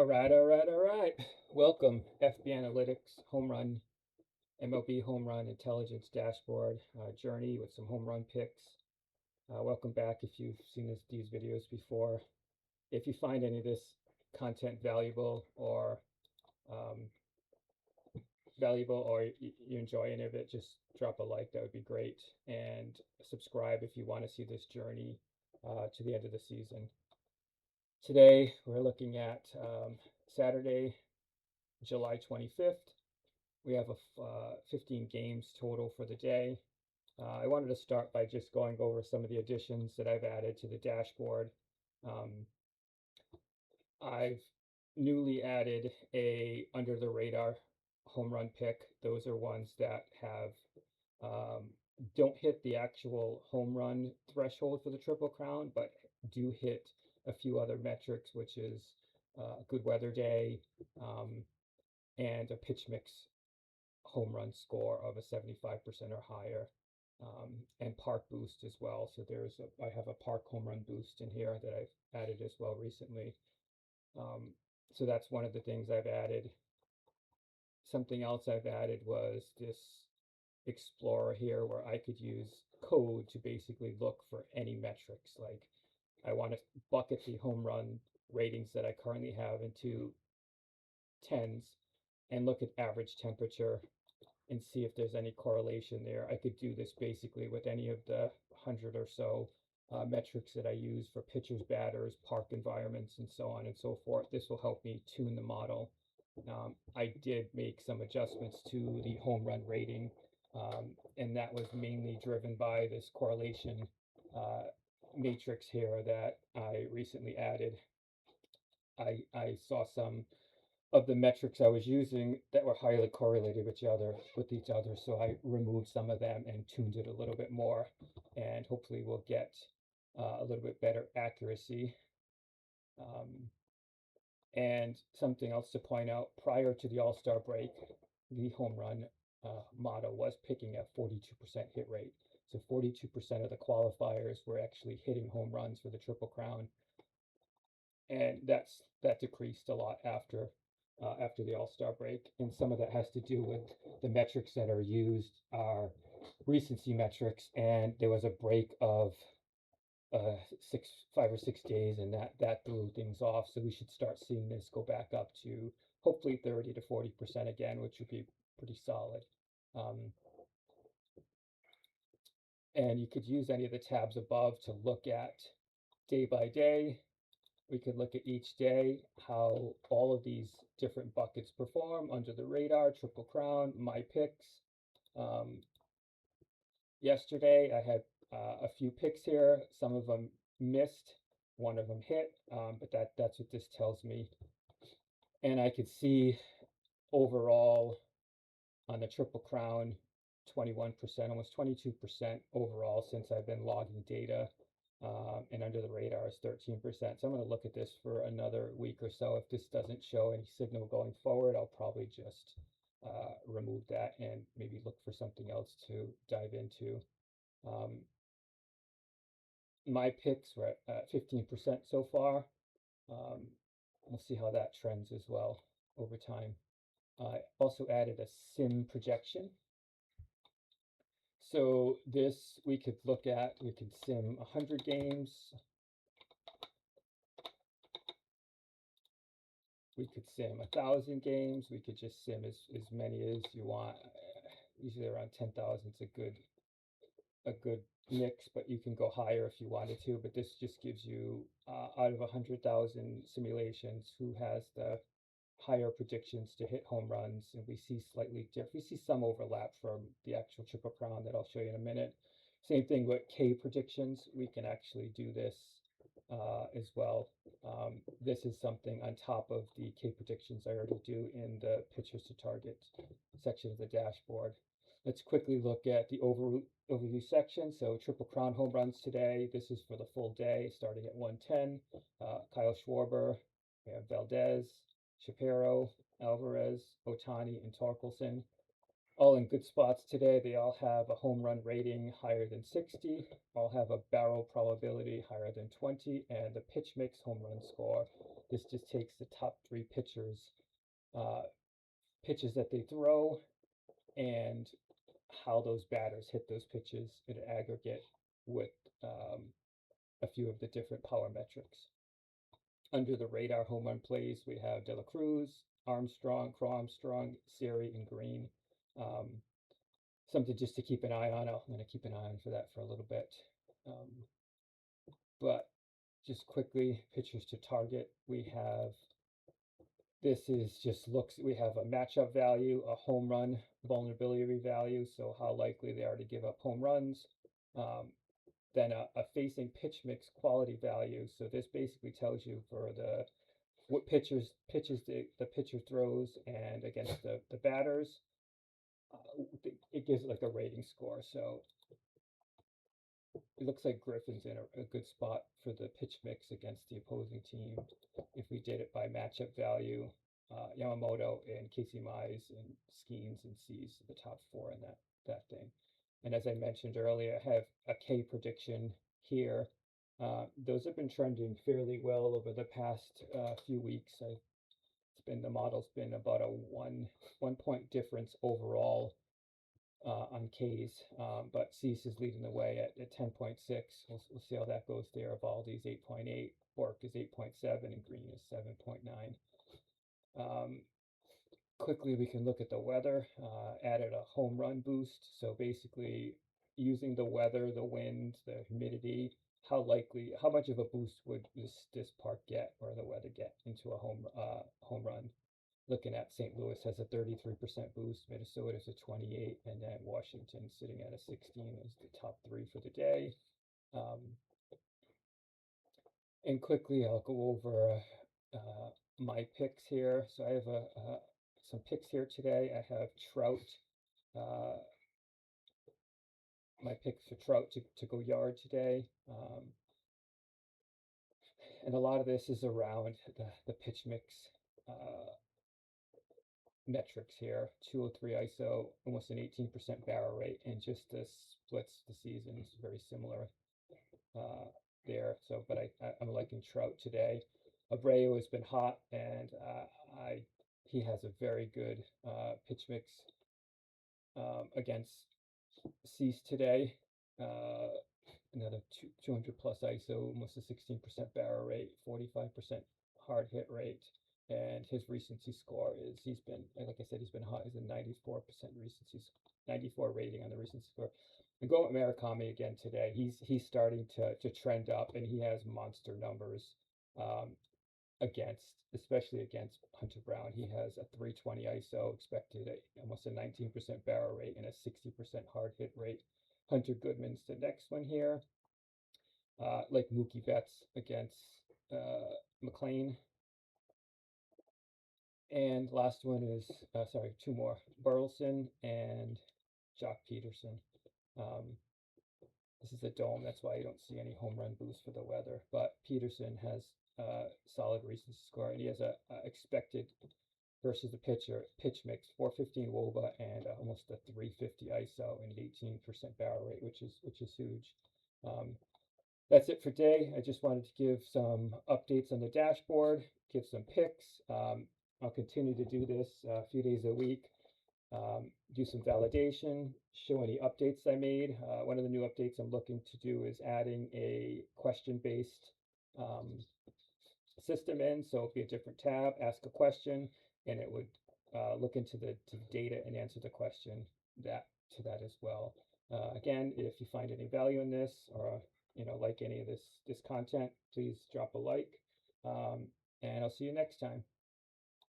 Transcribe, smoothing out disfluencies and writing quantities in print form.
All right. Welcome, FB Analytics Home Run, MLB Home Run Intelligence Dashboard journey with some home run picks. Welcome back if you've seen these videos before. If you find any of this content um, valuable or you enjoy any of it, just drop a like. That would be great. And subscribe if you want to see this journey to the end of the season. Today, we're looking at Saturday, July 25th. We have 15 games total for the day. I wanted to start by just going over some of the additions that I've added to the dashboard. I've newly added a under the radar home run pick. Those are ones that have um, don't hit the actual home run threshold for the Triple Crown, but do hit a few other metrics, which is a good weather day um, and a pitch mix home run score of a 75% or higher, and park boost as well. So I have a park home run boost in here that I've added as well recently. So that's one of the things I've added. Something else I've added was this explorer here where I could use code to basically look for any metrics. Like I want to bucket the home run ratings that I currently have into tens and look at average temperature and see if there's any correlation there. I could do this basically with any of the 100 or so metrics that I use for pitchers, batters, park environments, and so on and so forth. This will help me tune the model. I did make some adjustments to the home run rating, and that was mainly driven by this correlation uh, matrix here that I recently added. I saw some of the metrics I was using that were highly correlated with each other. So I removed some of them and tuned it a little bit more, and hopefully we'll get a little bit better accuracy. Um, and something else to point out, prior to the All-Star break, the home run model was picking a 42% hit rate. So 42% of the qualifiers were actually hitting home runs for the Triple Crown, and that decreased a lot after the All-Star break. And some of that has to do with the metrics that are used are recency metrics, and there was a break of 5 or 6 days, and that threw things off. So we should start seeing this go back up to hopefully 30 to 40% again, which would be pretty solid. Um, and you could use any of the tabs above to look at day by day. We could look at each day how all of these different buckets perform under the radar, Triple Crown, my picks. Um, Yesterday, I had a few picks here. Some of them missed, one of them hit, but that's what this tells me. And I could see overall on the Triple Crown, 21%, almost 22% overall since I've been logging data. And under the radar is 13%. So I'm going to look at this for another week or so. If this doesn't show any signal going forward, I'll probably just remove that and maybe look for something else to dive into. Um, my picks were at 15% so far. We'll see how that trends as well over time. I also added a sim projection. So this we could sim 100 games. We could sim 1,000 games. We could just sim as many as you want. Usually around 10,000 is a good mix, but you can go higher if you wanted to. But this just gives you out of 100,000 simulations, who has the higher predictions to hit home runs, and we see slightly different. We see some overlap from the actual Triple Crown that I'll show you in a minute. Same thing with K predictions. We can actually do this as well. This is something on top of the K predictions I already do in the pitchers to target section of the dashboard. Let's quickly look at the overview section. So Triple Crown home runs today. This is for the full day, starting at 110. Kyle Schwarber, we have Valdez, Shapiro, Alvarez, Otani, and Torkelson. All in good spots today. They all have a home run rating higher than 60, all have a barrel probability higher than 20, and a pitch mix home run score This just takes the top 3 uh, pitches that they throw and how those batters hit those pitches in aggregate with um, a few of the different power metrics. Under the radar home run plays, we have De La Cruz, Armstrong, Crow Armstrong, Siri, and Green. Um, Something just to keep an eye on. I'm going to keep an eye on for that for a little bit. But just quickly, pitchers to target. This is just looks, we have a matchup value, a home run vulnerability value, so how likely they are to give up home runs. Then a facing pitch mix quality value. So this basically tells you for what pitches the pitcher throws and against the batters. It gives like a rating score. So it looks like Griffin's in a good spot for the pitch mix against the opposing team. If we did it by matchup value, Yamamoto and Casey Mize and Skeens and C's the top 4 in that thing. And as I mentioned earlier, I have a K prediction here. Those have been trending fairly well over the past few weeks. The model's been about a 1 point difference overall on K's, but Cease is leading the way at 10.6. We'll see how that goes there. Evaldi's 8.8, Bork is 8.7, and Green is 7.9. Quickly, we can look at the weather. Added a home run boost. So basically, using the weather, the wind, the humidity, how much of a boost would this park get or the weather get into a home run? Looking at St. Louis has a 33% boost, Minnesota's a 28, and then Washington sitting at a 16 is the top 3 for the day. And quickly, I'll go over my picks here. So I have some picks here today. I have Trout. My picks for Trout to go yard today. And a lot of this is around the pitch mix metrics here. 203 ISO, almost an 18% barrel rate, and just the splits the season is very similar there. So, but I'm liking Trout today. Abreu has been hot, and he has a very good pitch mix against Cease today. Another 200 plus ISO, almost a 16% barrel rate, 45% hard hit rate, and his recency score is like I said, he's been hot. He's a 94% recency, 94 rating on the recency score. And go with Murakami again today. He's starting to trend up, and he has monster numbers especially against Hunter Brown. He has a 320 ISO, expected almost a 19% barrel rate and a 60% hard hit rate. Hunter Goodman's the next one here. Like Mookie Betts against McLean. And last one is, sorry, 2 more. Burleson and Jock Peterson. This is a dome, that's why you don't see any home run boost for the weather. But Peterson has solid recency score, and he has a expected versus the pitch mix 415 WOBA and almost a 350 ISO and 18% barrel rate, which is huge. That's it for today. I just wanted to give some updates on the dashboard, give some picks. I'll continue to do this a few days a week. Do some validation, show any updates I made. One of the new updates I'm looking to do is adding a question-based system in. So it'll be a different tab, ask a question, and it would look into the data and answer the question to that as well. Again, if you find any value in this or like any of this content, please drop a like. And I'll see you next time.